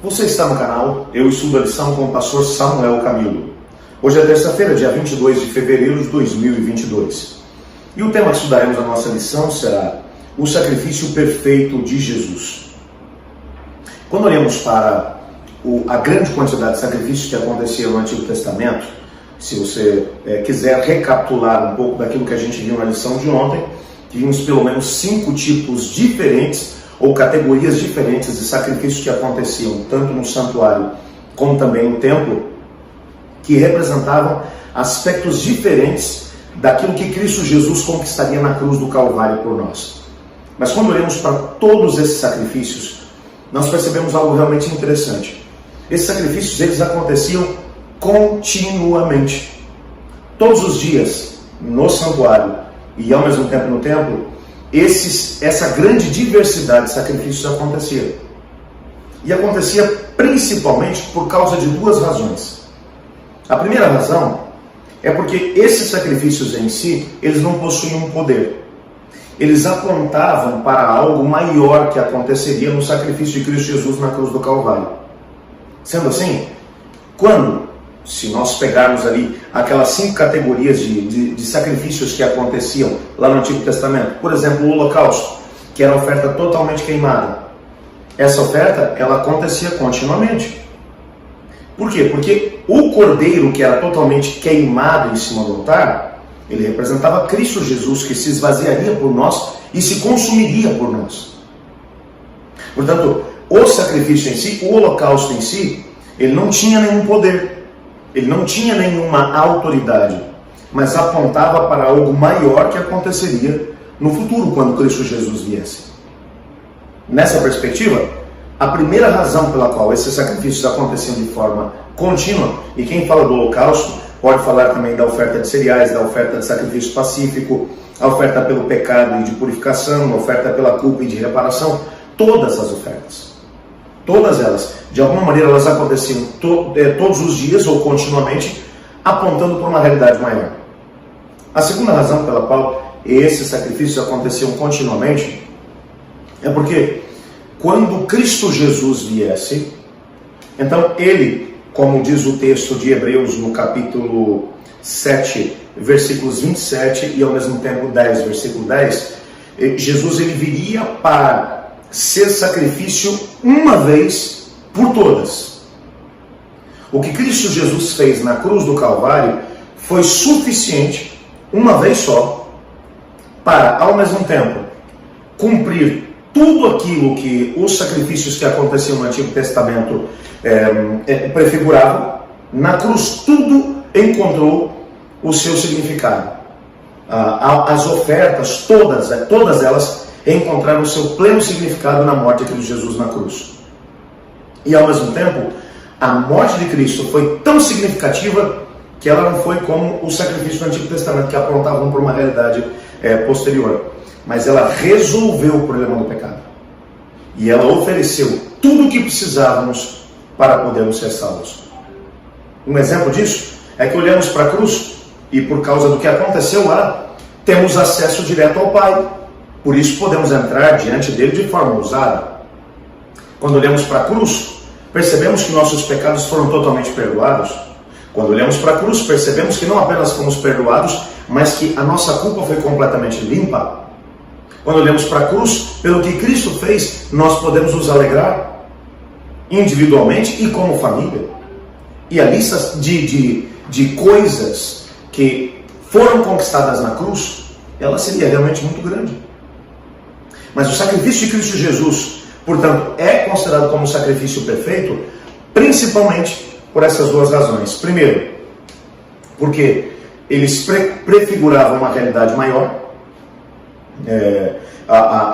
Você está no canal Eu Estudo a Lição com o pastor Samuel Camilo. Hoje é terça-feira, dia 22 de fevereiro de 2022. E o tema que estudaremos na nossa lição será o sacrifício perfeito de Jesus. Quando olhamos para a grande quantidade de sacrifícios que aconteciam no Antigo Testamento, se você quiser recapitular um pouco daquilo que a gente viu na lição de ontem, vimos pelo menos 5 tipos diferentes ou categorias diferentes de sacrifícios que aconteciam tanto no santuário como também no templo, que representavam aspectos diferentes daquilo que Cristo Jesus conquistaria na cruz do Calvário por nós. Mas quando olhamos para todos esses sacrifícios, nós percebemos algo realmente interessante. Esses sacrifícios, eles aconteciam continuamente. Todos os dias, no santuário e ao mesmo tempo no templo, essa grande diversidade de sacrifícios acontecia. E acontecia principalmente por causa de 2 razões. A primeira razão é porque esses sacrifícios em si, eles não possuíam poder. Eles apontavam para algo maior que aconteceria no sacrifício de Cristo Jesus na cruz do Calvário. Sendo assim, se nós pegarmos ali aquelas 5 categorias de sacrifícios que aconteciam lá no Antigo Testamento, por exemplo, o holocausto, que era a oferta totalmente queimada. Essa oferta, ela acontecia continuamente. Por quê? Porque o cordeiro que era totalmente queimado em cima do altar, ele representava Cristo Jesus, que se esvaziaria por nós e se consumiria por nós. Portanto, o sacrifício em si, o holocausto em si, ele não tinha nenhum poder. Ele não tinha nenhuma autoridade, mas apontava para algo maior que aconteceria no futuro, quando Cristo Jesus viesse. Nessa perspectiva, a primeira razão pela qual esses sacrifícios aconteciam de forma contínua, e quem fala do holocausto pode falar também da oferta de cereais, da oferta de sacrifício pacífico, a oferta pelo pecado e de purificação, a oferta pela culpa e de reparação, todas as ofertas. Todas elas, de alguma maneira, elas aconteciam todos os dias ou continuamente, apontando para uma realidade maior. A segunda razão pela qual esses sacrifícios aconteciam continuamente é porque quando Cristo Jesus viesse, então ele, como diz o texto de Hebreus no capítulo 7, versículos 27 e ao mesmo tempo 10, versículo 10, Jesus ele viria para ser sacrifício uma vez por todas. O que Cristo Jesus fez na cruz do Calvário foi suficiente, uma vez só, para, ao mesmo tempo, cumprir tudo aquilo que os sacrifícios que aconteciam no Antigo Testamento prefiguravam. Na cruz tudo encontrou o seu significado. As ofertas, todas elas, encontraram o seu pleno significado na morte de Cristo Jesus na cruz. E ao mesmo tempo, a morte de Cristo foi tão significativa que ela não foi como o sacrifício do Antigo Testamento, que apontavam para uma realidade posterior. Mas ela resolveu o problema do pecado. E ela ofereceu tudo o que precisávamos para podermos ser salvos. Um exemplo disso é que olhamos para a cruz e, por causa do que aconteceu lá, temos acesso direto ao Pai. Por isso podemos entrar diante dele de forma ousada. Quando olhamos para a cruz, percebemos que nossos pecados foram totalmente perdoados. Quando olhamos para a cruz, percebemos que não apenas fomos perdoados, mas que a nossa culpa foi completamente limpa. Quando olhamos para a cruz, pelo que Cristo fez, nós podemos nos alegrar individualmente e como família. E a lista de coisas que foram conquistadas na cruz, ela seria realmente muito grande. Mas o sacrifício de Cristo Jesus, portanto, é considerado como um sacrifício perfeito, principalmente por essas 2 razões. Primeiro, porque eles prefiguravam uma realidade maior.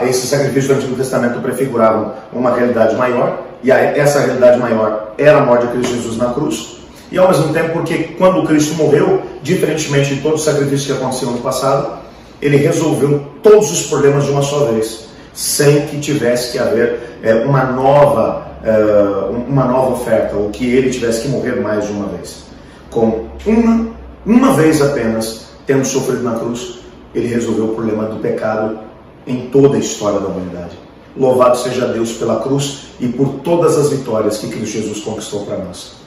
Esses sacrifícios do Antigo Testamento prefiguravam uma realidade maior, e essa realidade maior era a morte de Cristo Jesus na cruz. E ao mesmo tempo porque quando Cristo morreu, diferentemente de todos os sacrifícios que aconteciam no passado, ele resolveu todos os problemas de uma só vez, sem que tivesse que haver uma nova oferta, ou que ele tivesse que morrer mais de uma vez. Com uma vez apenas, tendo sofrido na cruz, ele resolveu o problema do pecado em toda a história da humanidade. Louvado seja Deus pela cruz e por todas as vitórias que Cristo Jesus conquistou para nós.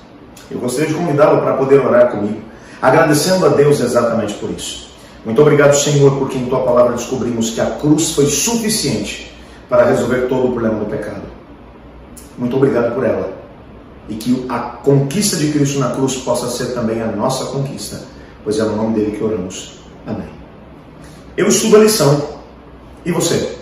Eu gostaria de convidá-lo para poder orar comigo, agradecendo a Deus exatamente por isso. Muito obrigado, Senhor, porque em Tua palavra descobrimos que a cruz foi suficiente para resolver todo o problema do pecado. Muito obrigado por ela. E que a conquista de Cristo na cruz possa ser também a nossa conquista, pois é no nome dele que oramos. Amém. Eu estudo a lição. E você?